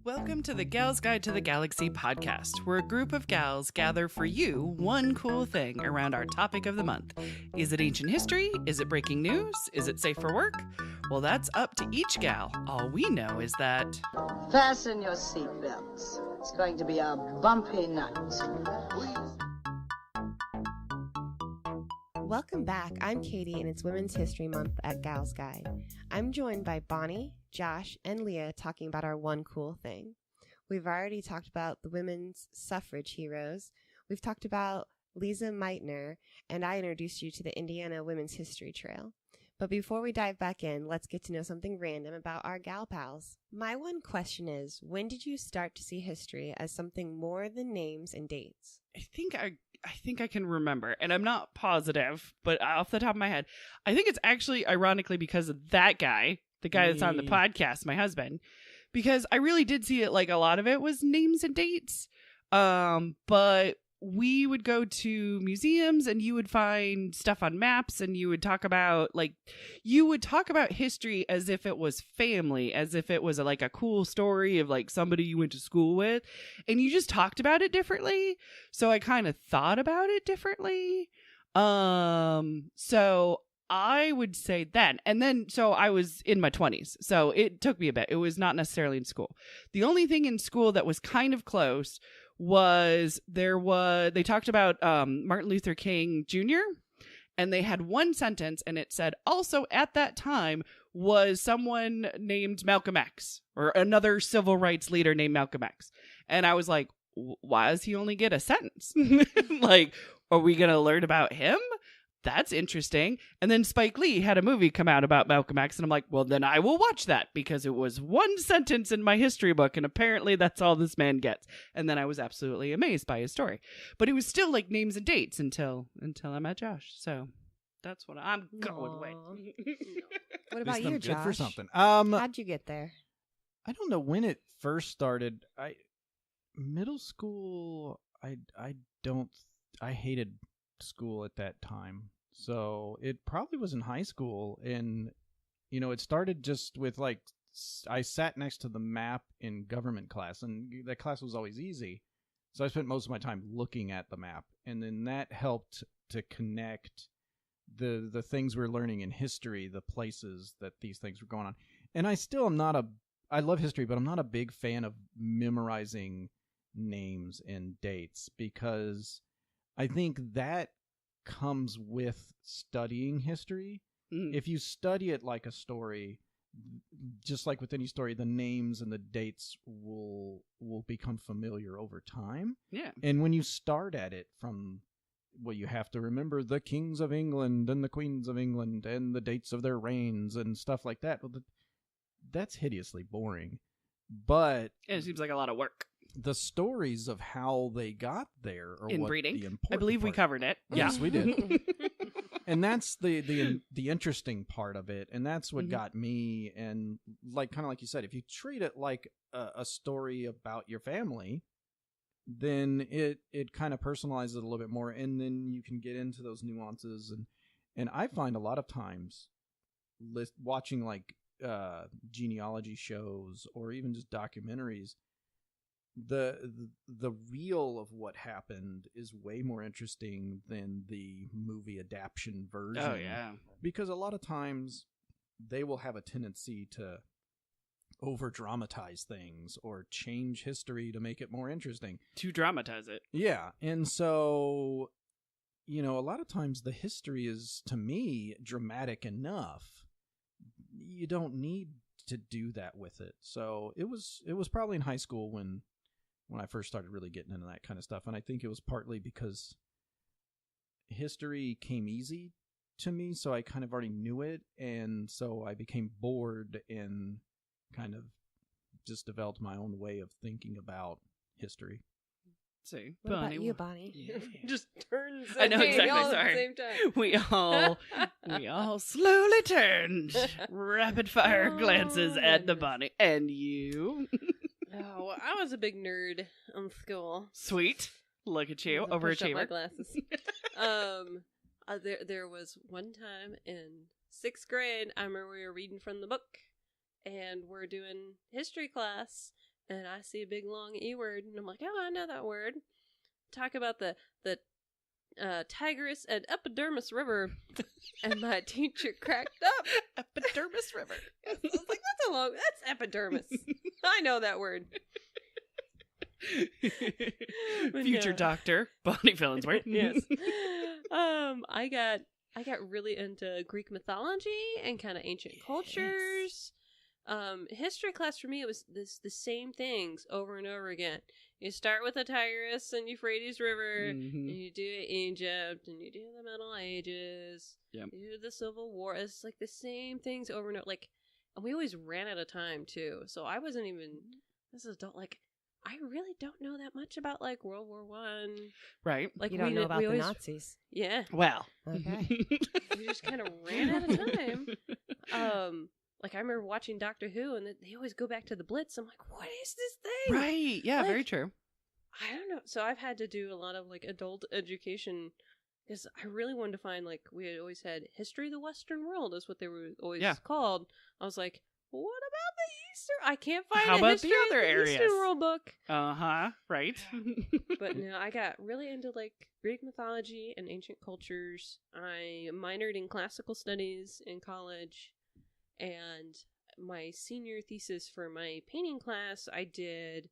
Welcome to the Gals Guide to the Galaxy podcast, where a group of gals gather for you one cool thing around our topic of the month. Is it ancient history? Is it breaking news? Is it safe for work? Well, that's up to each gal. All we know is that... Fasten your seatbelts. It's going to be a bumpy night. Welcome back. I'm Katie, and it's Women's History Month at Gals Guide. I'm joined by Bonnie, Josh, and Leah talking about our one cool thing. We've already talked about the women's suffrage heroes. We've talked about Lisa Meitner, and I introduced you to the Indiana Women's History Trail. But before we dive back in, let's get to know something random about our gal pals. My one question is, when did you start to see history as something more than names and dates? I think I can remember, and I'm not positive, but off the top of my head, I think it's actually ironically because of that guy, the guy that's on the podcast, my husband, because I really did see it like a lot of it was names and dates. But we would go to museums and you would find stuff on maps and you would talk about history as if it was family, as if it was like a cool story of like somebody you went to school with, and you just talked about it differently. So I kind of thought about it differently. So I would say then, and then, so I was in my 20s, so it took me a bit. It was not necessarily in school. The only thing in school that was kind of close was they talked about Martin Luther King Jr., and they had one sentence, and it said, also at that time was someone named Malcolm X, or another civil rights leader named Malcolm X. And I was like, why does he only get a sentence? Like, are we going to learn about him? That's interesting. And then Spike Lee had a movie come out about Malcolm X, and I'm like, well, then I will watch that because it was one sentence in my history book, and apparently that's all this man gets. And then I was absolutely amazed by his story. But it was still like names and dates until I met Josh. So that's what I'm going with. What about you, Josh? Good for something. How'd you get there? I don't know when it first started. Middle school. I hated school at that time. So it probably was in high school, and it started just with like I sat next to the map in government class, and that class was always easy. So I spent most of my time looking at the map, and then that helped to connect the things we're learning in history, the places that these things were going on. And I still am I love history, but I'm not a big fan of memorizing names and dates, because I think that comes with studying history. If you study it like a story, just like with any story, the names and the dates will become familiar over time. Yeah. And when you start at it from, well, you have to remember the kings of England and the queens of England and the dates of their reigns and stuff like that. Well, that's hideously boring. But it seems like a lot of work. The stories of how they got there are inbreeding. The important I believe we covered it. Yes, we did. And that's the interesting part of it, and that's what got me. And kind of like you said, if you treat it like a story about your family, then it kind of personalizes it a little bit more, and then you can get into those nuances. And I find a lot of times watching like genealogy shows or even just documentaries, the reel of what happened is way more interesting than the movie adaptation version. Oh, yeah. Because a lot of times they will have a tendency to over-dramatize things or change history to make it more interesting. To dramatize it. Yeah. And so, a lot of times the history is, to me, dramatic enough. You don't need to do that with it. So it was probably in high school when I first started really getting into that kind of stuff. And I think it was partly because history came easy to me, so I kind of already knew it. And so I became bored and kind of just developed my own way of thinking about history. See, what about you, Bonnie? Yeah. Just turns. I know exactly. All Sorry. at the same time. We all slowly turned rapid fire glances at the Bonnie. And you? Oh, well, I was a big nerd in school. Sweet. Look at you, Push up overachiever. my glasses. There was one time in 6th grade, I remember we were reading from the book, and we're doing history class, and I see a big long E word, and I'm like, oh, I know that word. Talk about the Tigris and Epidermis River, and my teacher cracked up. Epidermis River. I was like, that's epidermis. I know that word. Future doctor, Bonnie Fillinsworth. Yes. I got really into Greek mythology and kind of ancient cultures. History class for me, it was the same things over and over again. You start with the Tigris and Euphrates River, and you do Egypt, and you do the Middle Ages, you do the Civil War. It's like the same things over and over. Like, and we always ran out of time too. So I wasn't even I really don't know that much about like World War One. Right. Like you don't know about the Nazis. Yeah. Well. Okay. We just kind of ran out of time. Like I remember watching Doctor Who, and they always go back to the Blitz. I'm like, what is this thing? Right. Yeah. Like, very true. I don't know. So I've had to do a lot of like adult education because I really wanted to find, like, we had always had History of the Western World is what they were always called. I was like, what about the Eastern? I can't find How a about History the of other the areas? Eastern World book. Right. But no, I got really into like Greek mythology and ancient cultures. I minored in classical studies in college, and my senior thesis for my painting class, I did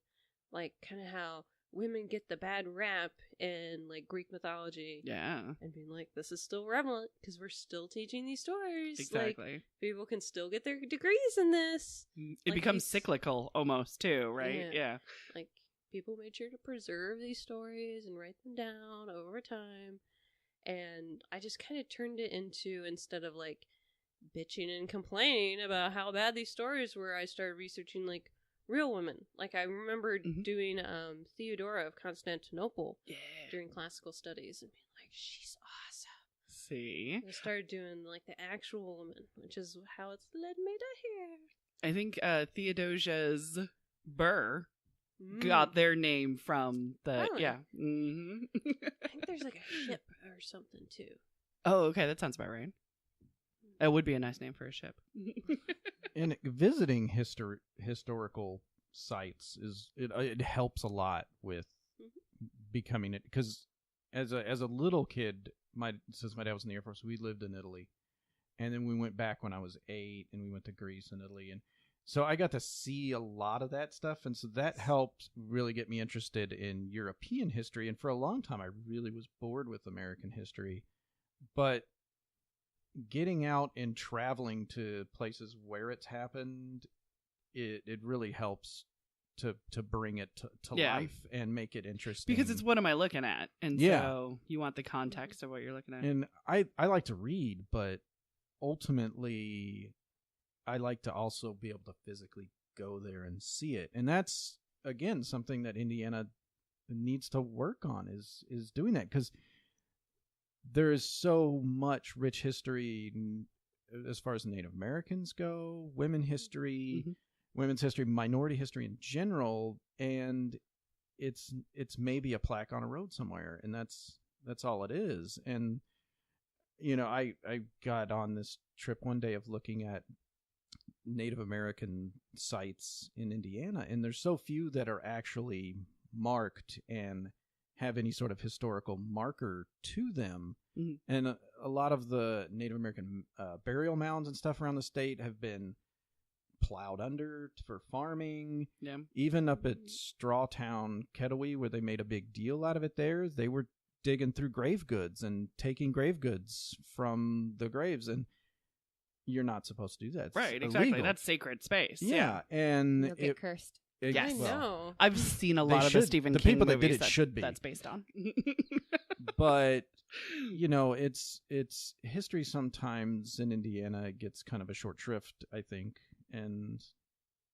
like kind of how women get the bad rap in like Greek mythology. Yeah. And being like, this is still relevant because we're still teaching these stories. Exactly. Like, people can still get their degrees in this. It Like, becomes cyclical almost too, right? Yeah. Like, people made sure to preserve these stories and write them down over time. And I just kind of turned it into, instead of like bitching and complaining about how bad these stories were, I started researching like real women. Like, I remember doing Theodora of Constantinople during classical studies and being like, she's awesome. See? I started doing like the actual woman, which is how it's led me to here. I think Theodosia's Burr got their name from the Really? I think there's like a ship or something too. Oh, okay, that sounds about right. That would be a nice name for a ship. And visiting historical sites it helps a lot with becoming it, because as a little kid, since my dad was in the Air Force, we lived in Italy, and then we went back when I was 8, and we went to Greece and Italy, and so I got to see a lot of that stuff, and so that helped really get me interested in European history. And for a long time, I really was bored with American history, but getting out and traveling to places where it's happened, it really helps to bring it to life and make it interesting. Because it's what am I looking at? And so you want the context of what you're looking at. And I like to read, but ultimately I like to also be able to physically go there and see it. And that's, again, something that Indiana needs to work on is doing that, because there is so much rich history as far as Native Americans go, women's history, minority history in general, and it's maybe a plaque on a road somewhere, and that's all it is. And you know, I got on this trip one day of looking at Native American sites in Indiana, and there's so few that are actually marked and have any sort of historical marker to them. And a lot of the Native American burial mounds and stuff around the state have been plowed under for farming. Yeah. Even up at Strawtown, Ketowee, where they made a big deal out of it there, they were digging through grave goods and taking grave goods from the graves, and you're not supposed to do that. It's right, exactly. illegal. That's sacred space. Yeah, and You'll get cursed. Yes. I know. I've seen a lot of the Stephen the King people that movies did it should be. That's based on. But you know, it's history sometimes in Indiana gets kind of a short shrift, I think, and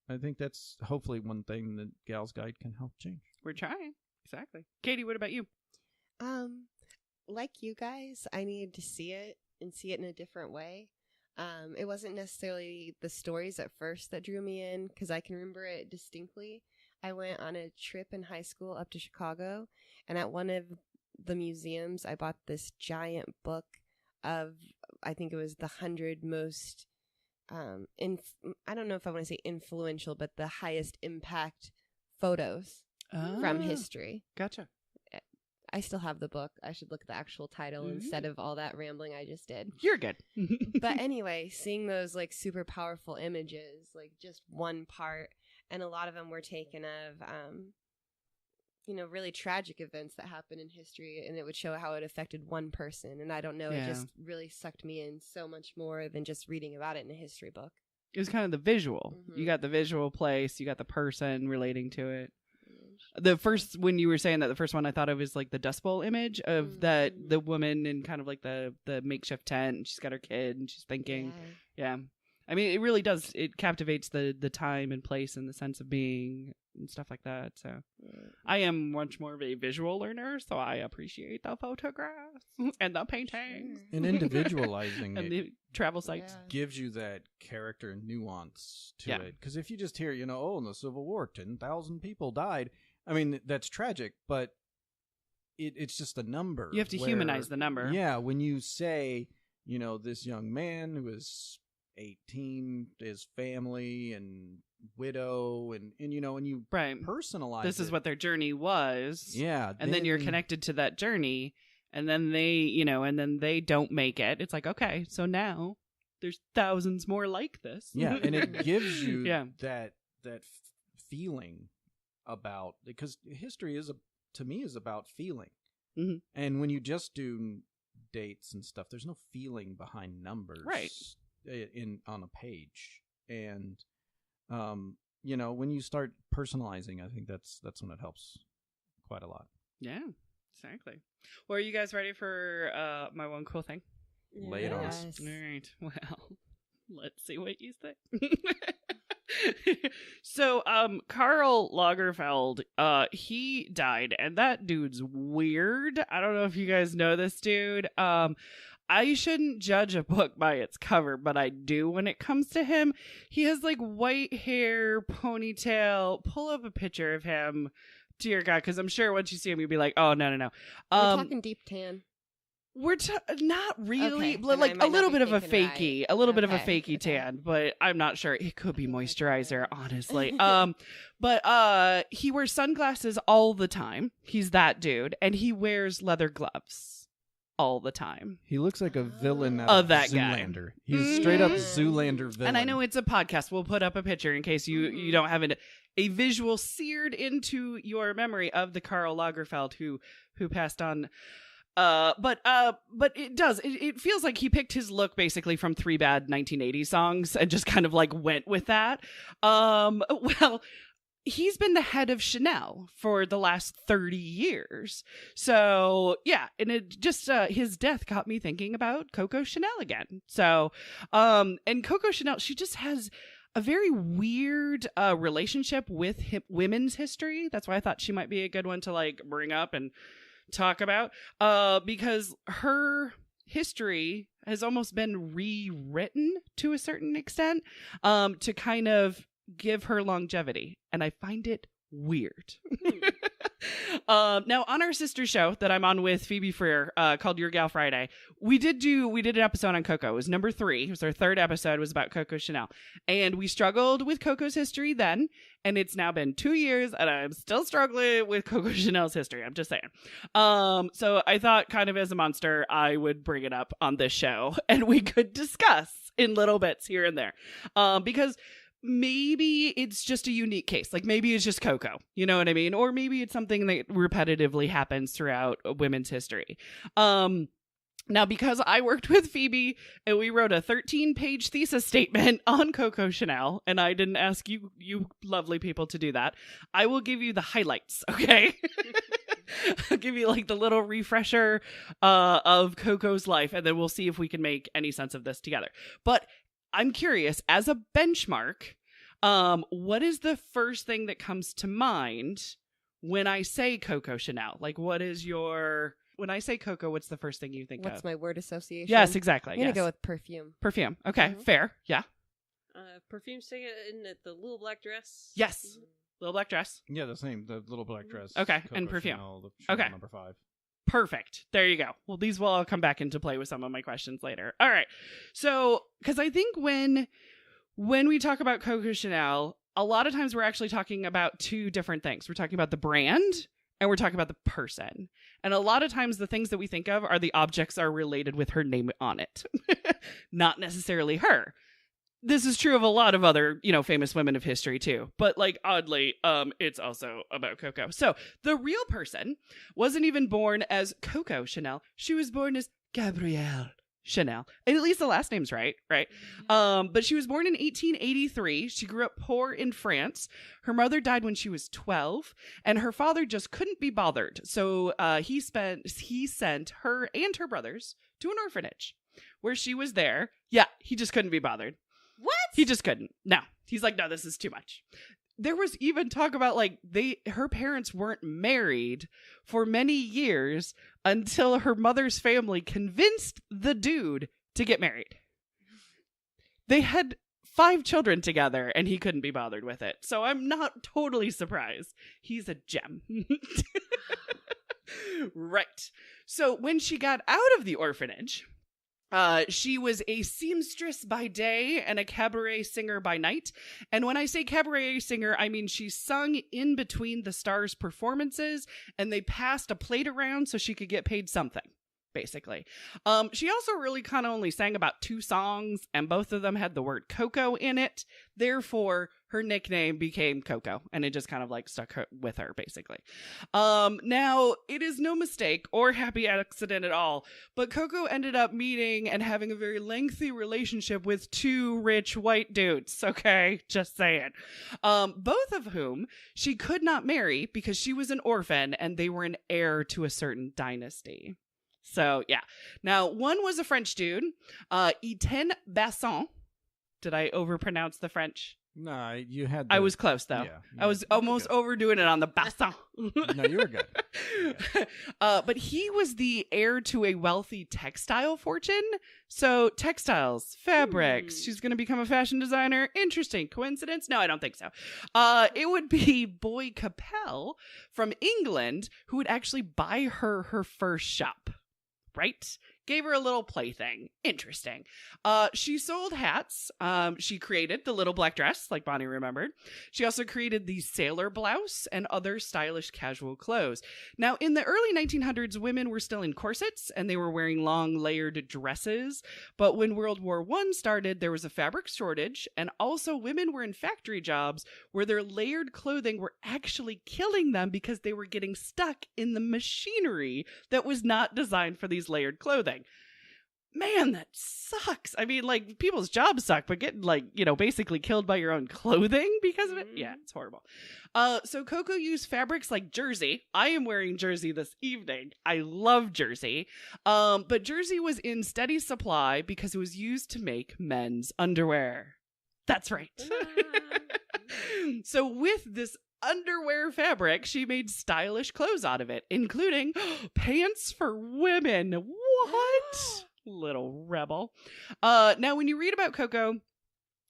I think that's hopefully one thing that Gal's Guide can help change. We're trying. Exactly. Katie, what about you? Like you guys, I needed to see it and see it in a different way. It wasn't necessarily the stories at first that drew me in, because I can remember it distinctly. I went on a trip in high school up to Chicago, and at one of the museums, I bought this giant book of, I think it was the 100 most, I don't know if I want to say influential, but the highest impact photos from Ah, history. Gotcha. I still have the book. I should look at the actual title instead of all that rambling I just did. You're good. But anyway, seeing those like super powerful images, like just one part, and a lot of them were taken of, really tragic events that happened in history, and it would show how it affected one person. And I don't know, Yeah. it just really sucked me in so much more than just reading about it in a history book. It was kind of the visual. Mhm. You got the visual place. You got the person relating to it. The first, when you were saying that, the first one I thought of is like the Dust Bowl image of that the woman in kind of like the makeshift tent, and she's got her kid and she's thinking, yeah. I mean, it really does. It captivates the time and place and the sense of being and stuff like that. So I am much more of a visual learner, so I appreciate the photographs and the paintings And individualizing and it the travel sites. Yeah. gives you that character and nuance to Yeah. it. Because if you just hear, in the Civil War, 10,000 people died. I mean, that's tragic, but it's just a number. You have to humanize the number. Yeah, when you say, this young man who is 18, his family and widow, and you Right. personalize This is it. what their journey was. Yeah. And then you're connected to that journey, and then they don't make it. It's like, okay, so now there's thousands more like this. Yeah, and it gives you Yeah. that feeling about, because history to me is about feeling. Mhm. And when you just do dates and stuff, there's no feeling behind numbers, Right. on a page. And when you start personalizing, I think that's when it helps quite a lot. Yeah, exactly. Well, are you guys ready for my one cool thing? Lay it on us. Yes. All right. Well, let's see what you say. So, Karl Lagerfeld, he died, and that dude's weird. I don't know if you guys know this dude. I shouldn't judge a book by its cover, but I do when it comes to him. He has like white hair, ponytail. Pull up a picture of him. Dear God, because I'm sure once you see him, you'll be like, oh, no. We're talking deep tan. We're not really, Okay, but then like I a might little not bit be of a thinking fakey, right. a little bit of a Okay, fakey okay. tan, but I'm not sure. It could be moisturizer, honestly. But he wears sunglasses all the time. He's that dude, and he wears leather gloves all the time. He looks like a villain out Of that guy. Zoolander. He's straight up Mhm. Zoolander villain. And I know it's a podcast. We'll put up a picture in case you Mhm. don't have a visual seared into your memory of the Karl Lagerfeld who passed on. But it does. It feels like he picked his look basically from 3 bad 1980s songs and just kind of like went with that. Well, he's been the head of Chanel for the last 30 years. So yeah, and it just his death got me thinking about Coco Chanel again. So and Coco Chanel, she just has a very weird relationship with women's history. That's why I thought she might be a good one to like bring up and talk about, because her history has almost been rewritten to a certain extent, to kind of give her longevity, and I find it weird. Now on our sister show that I'm on with Phoebe Freer, called Your Gal Friday, we did an episode on Coco. It was number 3. It was our 3rd episode, was about Coco Chanel, and we struggled with Coco's history then, and it's now been 2 years and I'm still struggling with Coco Chanel's history. I'm just saying. So I thought, kind of as a monster, I would bring it up on this show and we could discuss in little bits here and there, because maybe it's just a unique case. Like maybe it's just Coco, you know what I mean? Or maybe it's something that repetitively happens throughout women's history. Now, because I worked with Phoebe and we wrote a 13-page thesis statement on Coco Chanel, and I didn't ask you lovely people to do that, I will give you the highlights, okay? I'll give you like the little refresher of Coco's life, and then we'll see if we can make any sense of this together. But I'm curious, as a benchmark, what is the first thing that comes to mind when I say Coco Chanel? Like, what is your... When I say Coco, what's the first thing you think What's of? my word association? Yes, exactly. I'm going to yes. go with perfume. Perfume. Okay, Mhm. fair. Yeah. Perfume stick in the little black dress. Yes. Little black dress. Yeah, the same. The little black dress. Okay, Coco and perfume. Chanel, the Chanel Okay. number 5. Perfect. There you go. Well, these will all come back into play with some of my questions later. All right. So, because I think when we talk about Coco Chanel, a lot of times we're actually talking about two different things. We're talking about the brand and we're talking about the person. And a lot of times the things that we think of are the objects are related with her name on it, not necessarily her. This is true of a lot of other, famous women of history too. But like oddly, it's also about Coco. So the real person wasn't even born as Coco Chanel. She was born as Gabrielle Chanel. And at least the last name's right? But she was born in 1883. She grew up poor in France. Her mother died when she was 12, and her father just couldn't be bothered. So he sent her and her brothers to an orphanage where she was there. Yeah, he just couldn't be bothered. What? He just couldn't. No. He's like, no, this is too much. There was even talk about like her parents weren't married for many years until her mother's family convinced the dude to get married. They had 5 children together and he couldn't be bothered with it. So I'm not totally surprised. He's a gem. Right. So when she got out of the orphanage, she was a seamstress by day and a cabaret singer by night. And when I say cabaret singer, I mean she sung in between the stars' performances and they passed a plate around so she could get paid something, basically. She also really kind of only sang about 2 songs and both of them had the word Coco in it. Therefore, her nickname became Coco and it just kind of like stuck with her, basically. Now, it is no mistake or happy accident at all, but Coco ended up meeting and having a very lengthy relationship with 2 rich white dudes, okay? Just saying. Both of whom she could not marry because she was an orphan and they were an heir to a certain dynasty. So, yeah. Now, one was a French dude, Etienne Basson. Did I overpronounce the French? No, you had. I was close though. Yeah, I was almost overdoing it on the bassin. No, you were good. But he was the heir to a wealthy textile fortune. So textiles, fabrics. She's going to become a fashion designer. Interesting coincidence? No, I don't think so. It would be Boy Capel from England who would actually buy her first shop. Right? Gave her a little plaything. Interesting. She sold hats. She created the little black dress, like Bonnie remembered. She also created the sailor blouse and other stylish casual clothes. Now, in the early 1900s, women were still in corsets and they were wearing long layered dresses. But when World War I started, there was a fabric shortage, and also women were in factory jobs where their layered clothing were actually killing them because they were getting stuck in the machinery that was not designed for these layered clothing. Man, that sucks. I mean, like, people's jobs suck, but getting, like, basically killed by your own clothing because of it? Yeah, it's horrible. So Coco used fabrics like jersey. I am wearing jersey this evening. I love jersey. But jersey was in steady supply because it was used to make men's underwear. That's right. So with this underwear fabric, she made stylish clothes out of it, including pants for women. What? Little rebel. Now, when you read about Coco,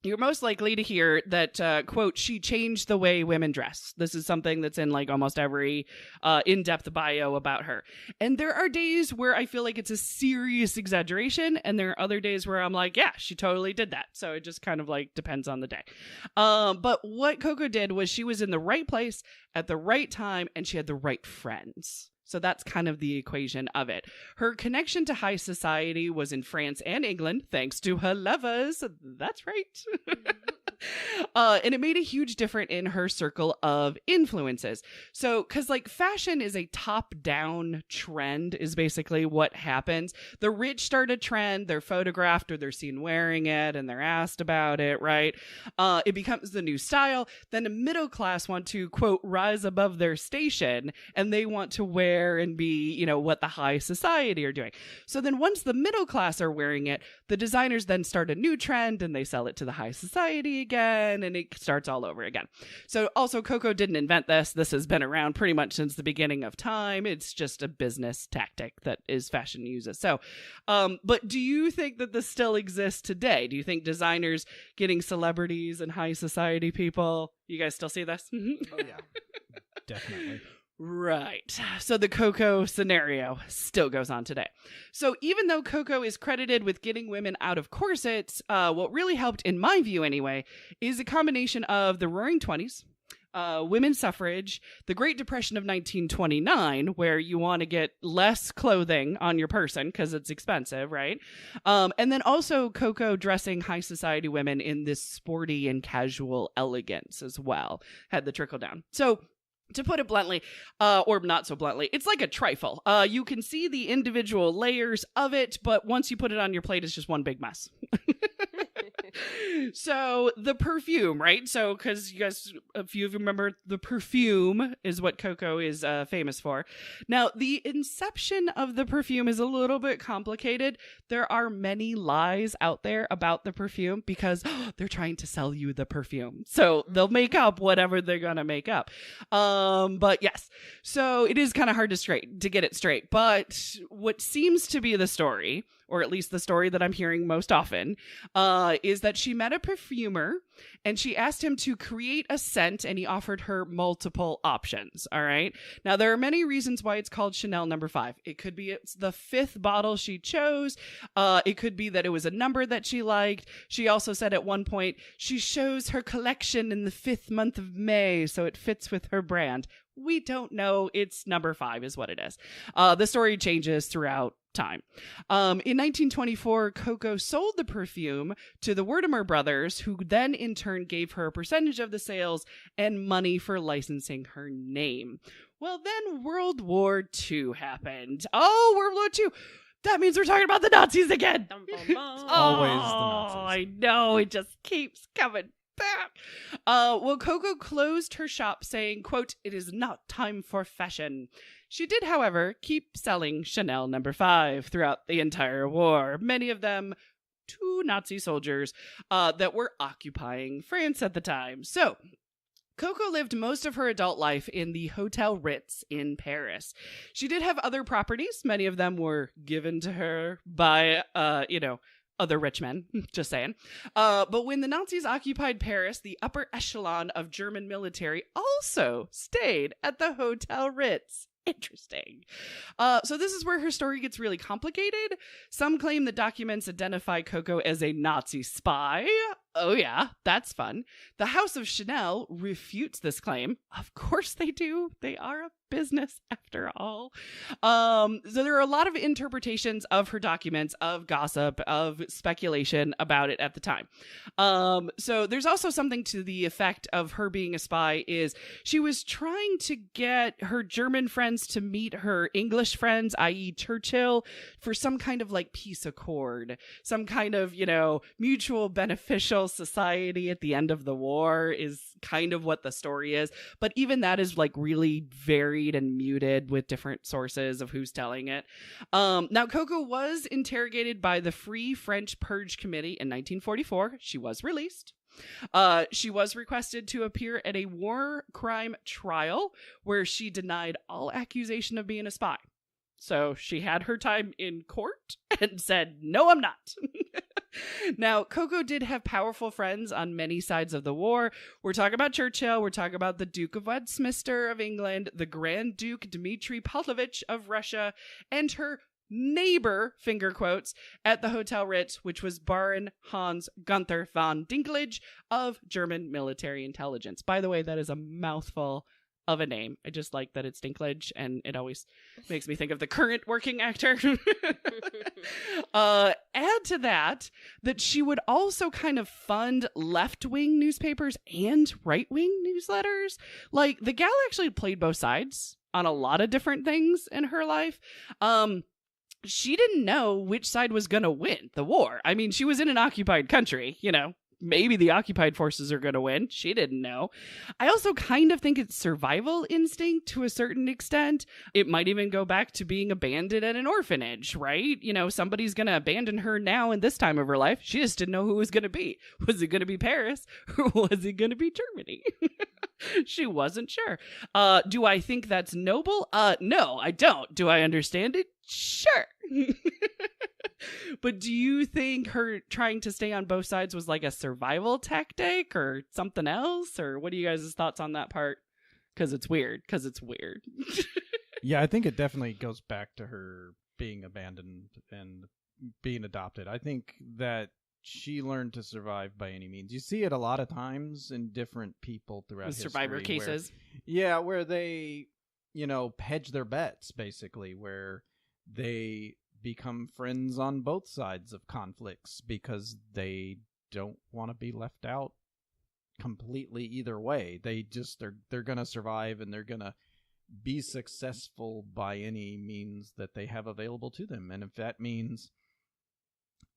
you're most likely to hear that, quote, she changed the way women dress. This is something that's in like almost every in-depth bio about her. And there are days where I feel like it's a serious exaggeration. And there are other days where I'm like, yeah, she totally did that. So it just kind of like depends on the day. But what Coco did was she was in the right place at the right time and she had the right friends. So that's kind of the equation of it. Her connection to high society was in France and England, thanks to her lovers. That's right. And it made a huge difference in her circle of influences. So, because like fashion is a top-down trend is basically what happens. The rich start a trend, they're photographed or they're seen wearing it and they're asked about it, right? It becomes the new style. Then the middle class want to, quote, rise above their station and they want to wear and be, what the high society are doing. So then once the middle class are wearing it, the designers then start a new trend and they sell it to the high society again, and it starts all over again. So also Coco didn't invent this. This has been around pretty much since the beginning of time. It's just a business tactic that is fashion uses. So, but do you think that this still exists today? Do you think designers getting celebrities and high society people, you guys still see this? Oh, yeah. Definitely. Right. So the Coco scenario still goes on today. So even though Coco is credited with getting women out of corsets, what really helped, in my view anyway, is a combination of the Roaring Twenties, women's suffrage, the Great Depression of 1929, where you want to get less clothing on your person because it's expensive, right? And then also Coco dressing high society women in this sporty and casual elegance as well. Had the trickle down. So to put it bluntly, or not so bluntly, it's like a trifle. You can see the individual layers of it, but once you put it on your plate, it's just one big mess. So the perfume, right? So because you guys, a few of you remember, the perfume is what Coco is famous for. Now, the inception of the perfume is a little bit complicated. There are many lies out there about the perfume because they're trying to sell you the perfume. So they'll make up whatever they're going to make up. But yes, so it is kind of hard to get it straight. But what seems to be the story, or at least the story that I'm hearing most often, is that she met a perfumer and she asked him to create a scent and he offered her multiple options. All right. Now, there are many reasons why it's called Chanel No. 5. It could be it's the 5th bottle she chose. It could be that it was a number that she liked. She also said at one point she shows her collection in the 5th month of May, so it fits with her brand. We don't know. It's No. 5 is what it is. The story changes throughout time. In 1924, Coco sold the perfume to the Wertimer brothers, who then in turn gave her a percentage of the sales and money for licensing her name. Well, then World War II happened. Oh, World War II. That means we're talking about the Nazis again. Dum, bum, bum. Always the Nazis. I know. It just keeps coming back. Well, Coco closed her shop saying, quote, "It is not time for fashion." She did, however, keep selling Chanel No. 5 throughout the entire war, many of them to Nazi soldiers that were occupying France at the time. So Coco lived most of her adult life in the Hotel Ritz in Paris. She did have other properties. Many of them were given to her by, other rich men, just saying. But when the Nazis occupied Paris, the upper echelon of German military also stayed at the Hotel Ritz. Interesting. So this is where her story gets really complicated. Some claim the documents identify Coco as a Nazi spy. Oh yeah, that's fun. The House of Chanel refutes this claim. Of course they do. They are a business after all. So there are a lot of interpretations of her documents, of gossip, of speculation about it at the time. So there's also something to the effect of her being a spy is she was trying to get her German friends to meet her English friends, i.e. Churchill, for some kind of like peace accord, some kind of, mutual beneficial society at the end of the war is kind of what the story is. But even that is like really varied and muted with different sources of who's telling it. Now, Coco was interrogated by the Free French Purge Committee in 1944. She was released. She was requested to appear at a war crime trial where she denied all accusation of being a spy. So she had her time in court and said, "No, I'm not." Now, Coco did have powerful friends on many sides of the war. We're talking about Churchill. We're talking about the Duke of Westminster of England, the Grand Duke Dmitry Pavlovich of Russia, and her neighbor, finger quotes, at the Hotel Ritz, which was Baron Hans Gunther von Dinklage of German military intelligence. By the way, that is a mouthful of a name. I just like that it's Dinklage, and it always makes me think of the current working actor. Add to that she would also kind of fund left-wing newspapers and right-wing newsletters. Like, the gal actually played both sides on a lot of different things in her life. She didn't know which side was going to win the war. I mean, she was in an occupied country, maybe the occupied forces are going to win. She didn't know. I also kind of think it's survival instinct to a certain extent. It might even go back to being abandoned at an orphanage, right? Somebody's going to abandon her now in this time of her life. She just didn't know who it was going to be. Was it going to be Paris or was it going to be Germany? She wasn't sure. Do I think that's noble? No, I don't. Do I understand it? Sure. But do you think her trying to stay on both sides was like a survival tactic or something else? Or what are you guys' thoughts on that part? because it's weird. Yeah, I think it definitely goes back to her being abandoned and being adopted. I think that she learned to survive by any means. You see it a lot of times in different people throughout history. Survivor cases. Where they, hedge their bets, basically, where they become friends on both sides of conflicts because they don't want to be left out completely either way. They're going to survive, and they're going to be successful by any means that they have available to them. And if that means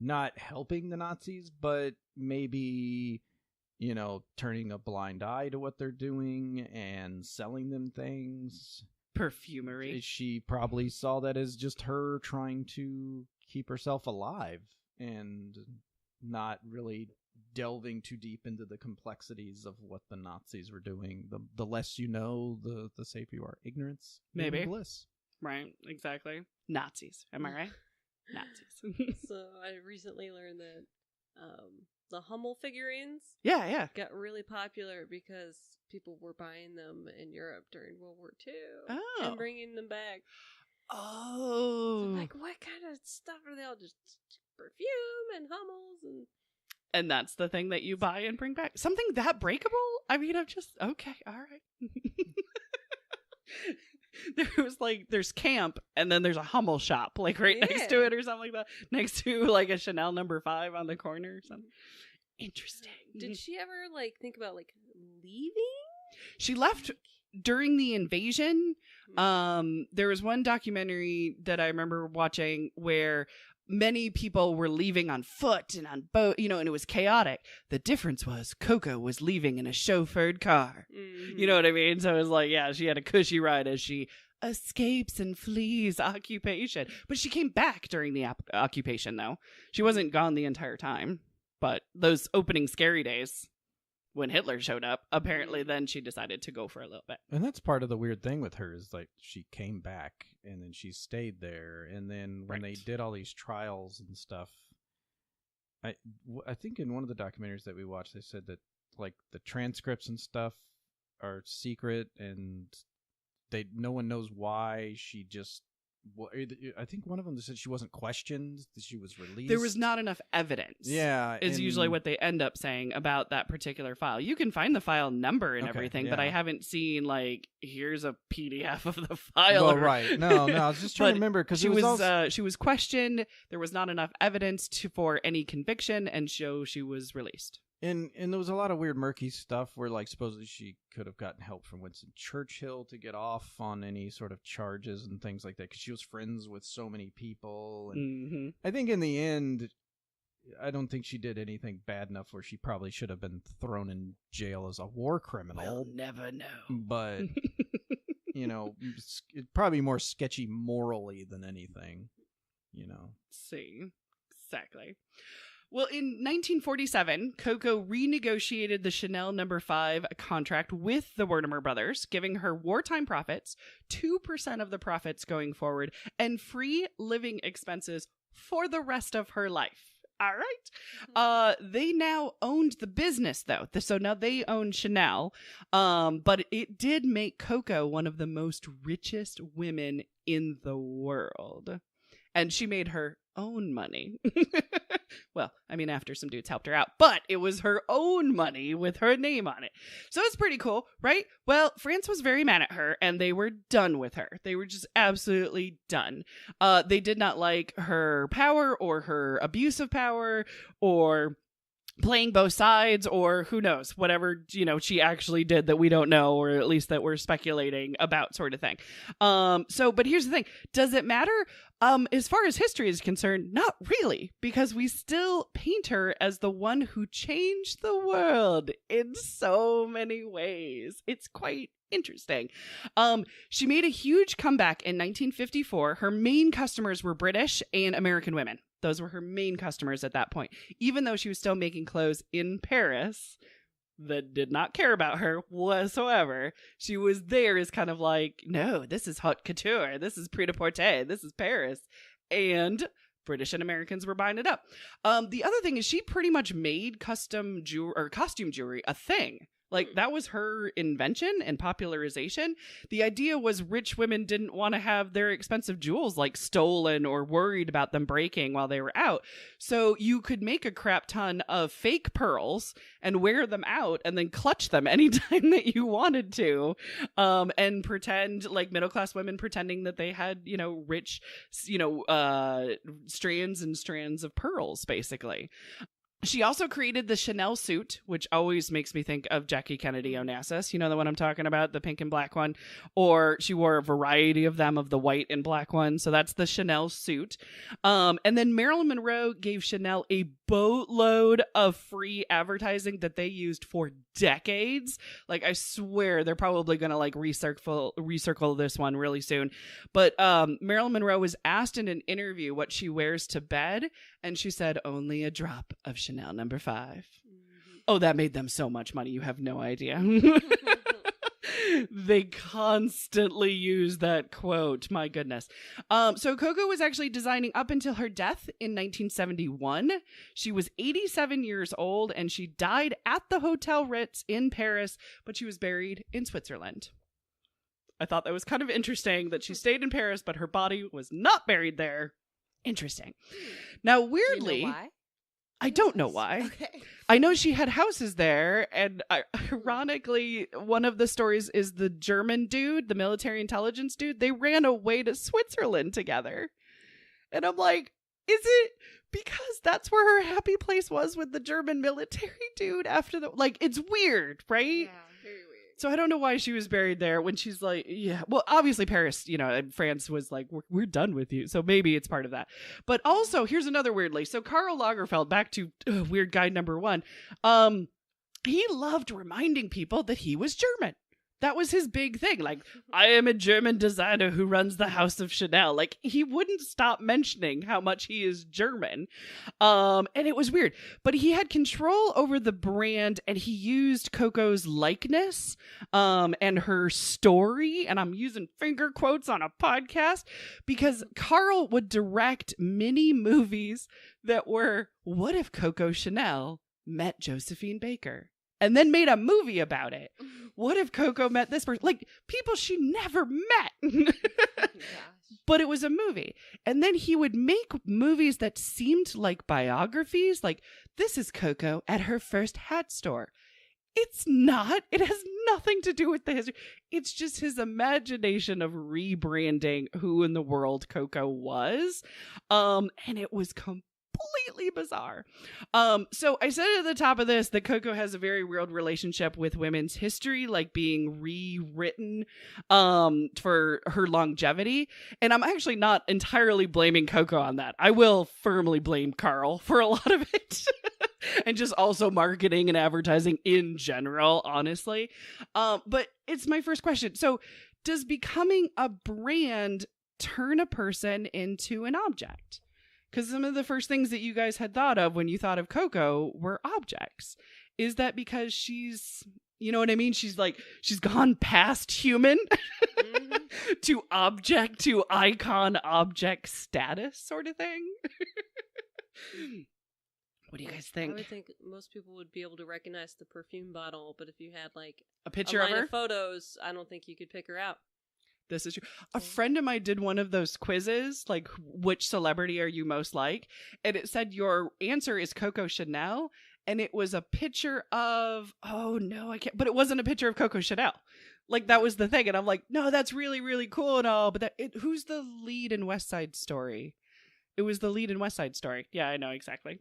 not helping the Nazis, but maybe, turning a blind eye to what they're doing and selling them things. Perfumery. She probably saw that as just her trying to keep herself alive and not really delving too deep into the complexities of what the Nazis were doing. The less you know, the safer you are. Ignorance, maybe bliss. Right, exactly. Nazis, am I right? Nazis. So I recently learned that the Hummel figurines yeah got really popular because people were buying them in Europe during World War II and bringing them back. Oh. So I'm like, what kind of stuff are they all just perfume and Hummels and that's the thing that you buy and bring back? Something that breakable? I mean, I'm just okay, all right. There's camp, and then there's a Hummel shop, like right next to it or something like that. Next to like a Chanel No. 5 on the corner or something. Interesting. Did she ever think about leaving? She left during the invasion. There was one documentary that I remember watching where many people were leaving on foot and on boat, and it was chaotic. The difference was Coco was leaving in a chauffeured car. Mm-hmm. You know what I mean? So it was she had a cushy ride as she escapes and flees occupation. But she came back during the occupation, though. She wasn't gone the entire time. But those opening scary days, when Hitler showed up, apparently then she decided to go for a little bit. And that's part of the weird thing with her is she came back and then she stayed there. And then when they did all these trials and stuff, I think in one of the documentaries that we watched, they said that the transcripts and stuff are secret and no one knows why she just. I think one of them said she wasn't questioned, that she was released. There was not enough evidence. Yeah. Is usually what they end up saying about that particular file. You can find the file number and everything, but I haven't seen, here's a PDF of the file. Well, right. No, I was just trying to remember because she was questioned. There was not enough evidence for any conviction, and so she was released. And there was a lot of weird murky stuff where supposedly she could have gotten help from Winston Churchill to get off on any sort of charges and things like that because she was friends with so many people. And I think in the end, I don't think she did anything bad enough where she probably should have been thrown in jail as a war criminal. We'll never know. But, it's probably more sketchy morally than anything, See, exactly. Well, in 1947, Coco renegotiated the Chanel No. 5 contract with the Mortimer brothers, giving her wartime profits, 2% of the profits going forward, and free living expenses for the rest of her life. All right. They now owned the business, though. So now they own Chanel. But it did make Coco one of the most richest women in the world. And she made her own money. Well, I mean, after some dudes helped her out, but it was her own money with her name on it. So it's pretty cool, right? Well, France was very mad at her and they were done with her. They were just absolutely done. They did not like her power or her abuse of power or playing both sides or who knows, whatever, she actually did that we don't know, or at least that we're speculating about sort of thing. But here's the thing. Does it matter? As far as history is concerned, not really, because we still paint her as the one who changed the world in so many ways. It's quite interesting. She made a huge comeback in 1954. Her main customers were British and American women. Those were her main customers at that point. Even though she was still making clothes in Paris that did not care about her whatsoever, she was there as kind of no, this is haute couture. This is prêt-à-porter. This is Paris. And British and Americans were buying it up. The other thing is she pretty much made costume jewelry a thing. Like, that was her invention and popularization. The idea was rich women didn't want to have their expensive jewels, like, stolen or worried about them breaking while they were out. So you could make a crap ton of fake pearls and wear them out and then clutch them anytime that you wanted to, and pretend, like middle-class women pretending that they had, you know, rich, you know, strands and strands of pearls, basically. She also created the Chanel suit, which always makes me think of Jackie Kennedy Onassis. You know the one I'm talking about, the pink and black one? Or she wore a variety of them, of the white and black one. So that's the Chanel suit. And then Marilyn Monroe gave Chanel a boatload of free advertising that they used for decades. Like, I swear they're probably going to like recircle this one really soon. But Marilyn Monroe was asked in an interview what she wears to bed, and she said only a drop of Chanel number 5. Mm-hmm. Oh, that made them so much money. You have no idea. They constantly use that quote. My goodness. So Coco was actually designing up until her death in 1971. She was 87 years old, and she died at the Hotel Ritz in Paris, but she was buried in Switzerland. I thought that was kind of interesting that she stayed in Paris, but her body was not buried there. Interesting. Now, weirdly, Do you know why? I don't know why. Okay. I know she had houses there, and ironically, one of the stories is the German dude, the military intelligence dude, they ran away to Switzerland together. And I'm like, is it because that's where her happy place was with the German military dude after the, like, it's weird, right? Yeah, very weird. So I don't know why she was buried there when she's like, yeah, well, obviously Paris, you know, and France was like, we're done with you. So maybe it's part of that. But also, here's another weirdly. So Karl Lagerfeld, back to weird guy number 1. He loved reminding people that he was German. That was his big thing. Like, I am a German designer who runs the House of Chanel. Like, he wouldn't stop mentioning how much he is German. And it was weird. But he had control over the brand, and he used Coco's likeness and her story. And I'm using finger quotes on a podcast because Karl would direct mini movies that were, what if Coco Chanel met Josephine Baker? And then made a movie about it. What if Coco met this person? Like, people she never met. But it was a movie. And then he would make movies that seemed like biographies. Like, this is Coco at her first hat store. It's not. It has nothing to do with the history. It's just his imagination of rebranding who in the world Coco was. And it was completely bizarre. So I said at the top of this that Coco has a very weird relationship with women's history, like being rewritten for her longevity. And I'm actually not entirely blaming Coco on that. I will firmly blame Karl for a lot of it. And just also marketing and advertising in general, honestly. But it's my first question. So does becoming a brand turn a person into an object? Because some of the first things that you guys had thought of when you thought of Coco were objects. Is that because she's, you know what I mean? She's like, she's gone past human to object, to icon object status sort of thing? What do you guys think? I would think most people would be able to recognize the perfume bottle, but if you had like a picture a of line her? of photos, I don't think you could pick her out. This is true. A friend of mine did one of those quizzes, like, which celebrity are you most like? And it said your answer is Coco Chanel. And it was a picture of, oh no, I can't, but it wasn't a picture of Coco Chanel. Like, that was the thing. And I'm like, no, that's really, really cool and all. But who's the lead in West Side Story? It was the lead in West Side Story. Yeah, I know exactly.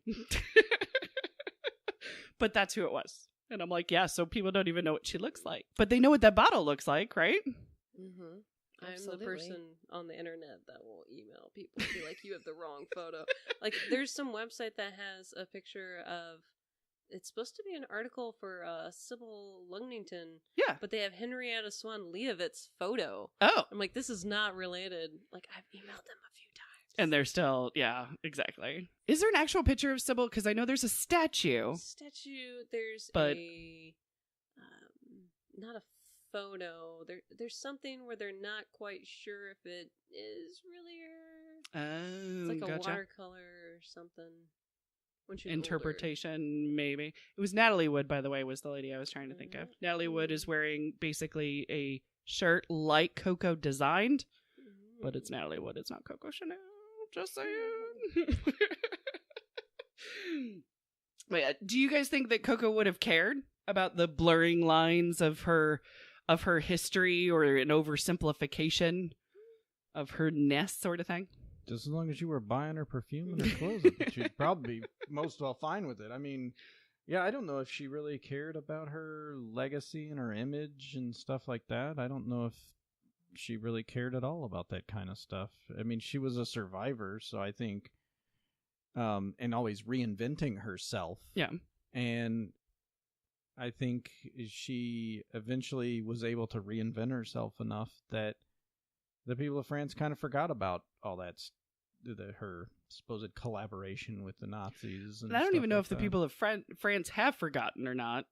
But that's who it was. And I'm like, yeah, so people don't even know what she looks like. But they know what that bottle looks like, right? Mm-hmm. I'm the person on the internet that will email people and be like, you have the wrong photo. Like, there's some website that has a picture of, it's supposed to be an article for Sybil Lugnington. Yeah. But they have Henrietta Swan Leavitt's photo. Oh. I'm like, this is not related. Like, I've emailed them a few times. And they're still, yeah, exactly. Is there an actual picture of Sybil? Because I know there's a statue. There's but... not a photo. There's something where they're not quite sure if it is really her. Oh, it's like a gotcha. watercolor or something. when she was interpretation, maybe. It was Natalie Wood, by the way, was the lady I was trying to think of. Natalie Wood is wearing basically a shirt like Coco designed, but it's Natalie Wood. It's not Coco Chanel. Just saying. Wait, do you guys think that Coco would have cared about the blurring lines of her history or an oversimplification of her nest sort of thing? Just as long as you were buying her perfume and her clothes, she'd probably be most well fine with it. I mean, yeah, I don't know if she really cared about her legacy and her image and stuff like that. I don't know if she really cared at all about that kind of stuff. I mean, she was a survivor, so I think, and always reinventing herself. Yeah. And I think she eventually was able to reinvent herself enough that the people of France kind of forgot about all that, her supposed collaboration with the Nazis. And I don't even know like if the people of France have forgotten or not.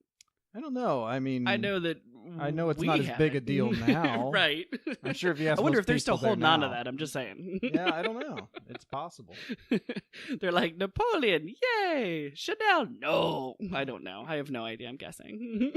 I don't know. I mean, I know it's not as big a deal now. Right. I'm sure if you ask I wonder most if they're still people holding there on to now- that. I'm just saying. Yeah, I don't know. It's possible. They're like, Napoleon, yay! Chanel, no. I don't know. I have no idea. I'm guessing.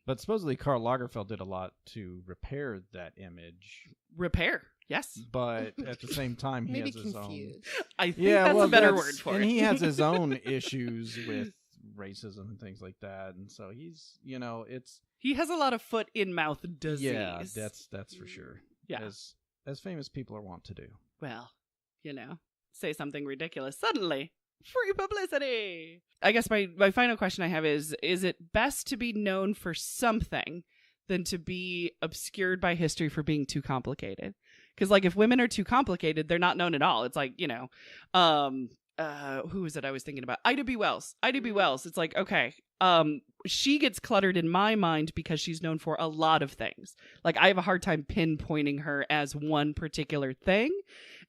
But supposedly Karl Lagerfeld did a lot to repair that image. Repair, yes. But at the same time, he Maybe has his own. confused. I think that's a better word for and it. he has his own issues with racism and things like that, and so he's, it's He has a lot of foot in mouth disease. yeah, that's for sure. Yeah. As famous people are wont to do. Well, say something ridiculous. Suddenly, free publicity. I guess my final question I have is it best to be known for something than to be obscured by history for being too complicated? Because, like, if women are too complicated, they're not known at all. It's like, who is it I was thinking about? Ida B. Wells. Ida B. Wells. It's like, okay, she gets cluttered in my mind because she's known for a lot of things. Like, I have a hard time pinpointing her as one particular thing.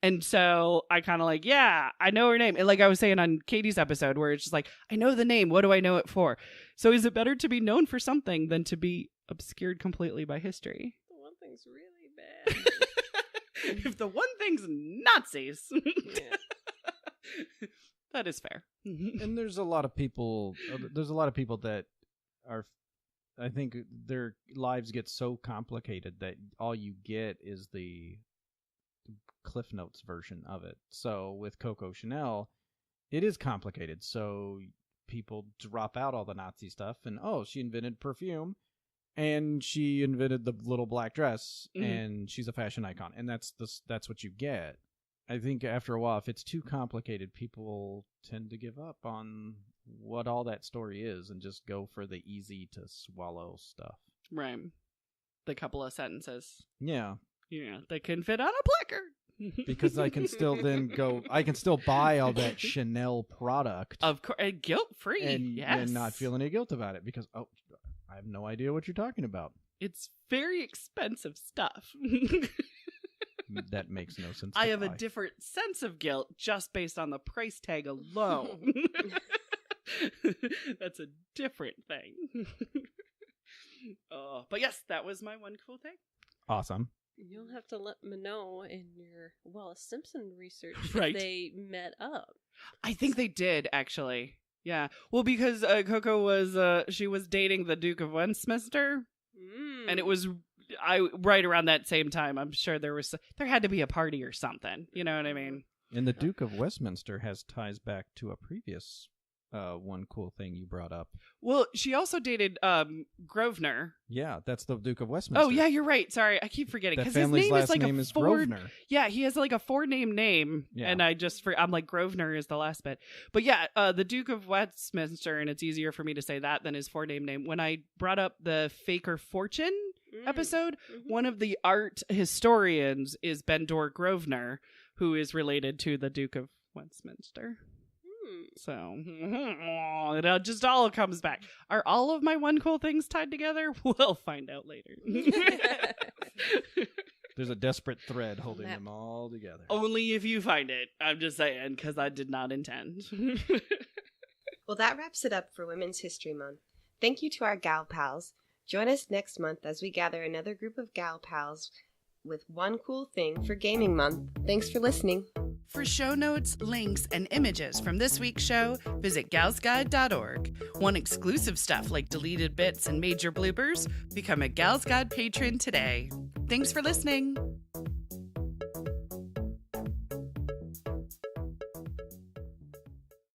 And so I kind of like, yeah, I know her name. And like I was saying on Katie's episode, where it's just like, I know the name. What do I know it for? So is it better to be known for something than to be obscured completely by history? The one thing's really bad. If the one thing's Nazis. Yeah. That is fair. And there's a lot of people that are, I think their lives get so complicated that all you get is the Cliff Notes version of it. So with Coco Chanel, it is complicated. So people drop out all the Nazi stuff and, she invented perfume and she invented the little black dress and she's a fashion icon. And that's what you get. I think after a while, if it's too complicated, people tend to give up on what all that story is and just go for the easy to swallow stuff. Right. The couple of sentences. Yeah. Yeah, they can fit on a placard. Because I can still buy all that Chanel product. Of course, guilt-free, and not feel any guilt about it because, I have no idea what you're talking about. It's very expensive stuff. That makes no sense. I have a different sense of guilt just based on the price tag alone. That's a different thing. But yes, that was my one cool thing. Awesome. You'll have to let me know in your Wallace Simpson research Right. if they met up. I think they did, actually. Yeah. Well, because Coco was, she was dating the Duke of Westminster. And it was right around that same time. I'm sure there had to be a party or something. You know what I mean? And the Duke of Westminster has ties back to a previous one cool thing you brought up. Well, she also dated Grosvenor. Yeah, that's the Duke of Westminster. Oh, yeah, you're right. Sorry, I keep forgetting. That Because his family's name last is like name a is four. Grosvenor. Yeah, he has like a 4-name name, Yeah. and I'm like Grosvenor is the last bit. But yeah, the Duke of Westminster, and it's easier for me to say that than his 4-name name. When I brought up the Faker Fortune episode, one of the art historians is Bendor Grosvenor, who is related to the Duke of Westminster. So it just all comes back. Are all of my one cool things tied together? We'll find out later. There's a desperate thread holding them all together. Only if you find it. I'm just saying, because I did not intend. Well, that wraps it up for Women's History Month. Thank you to our gal pals. Join us next month as we gather another group of gal pals with one cool thing for Gaming Month. Thanks for listening. For show notes, links, and images from this week's show, visit galsguide.org. Want exclusive stuff like deleted bits and major bloopers? Become a Gals Guide patron today. Thanks for listening.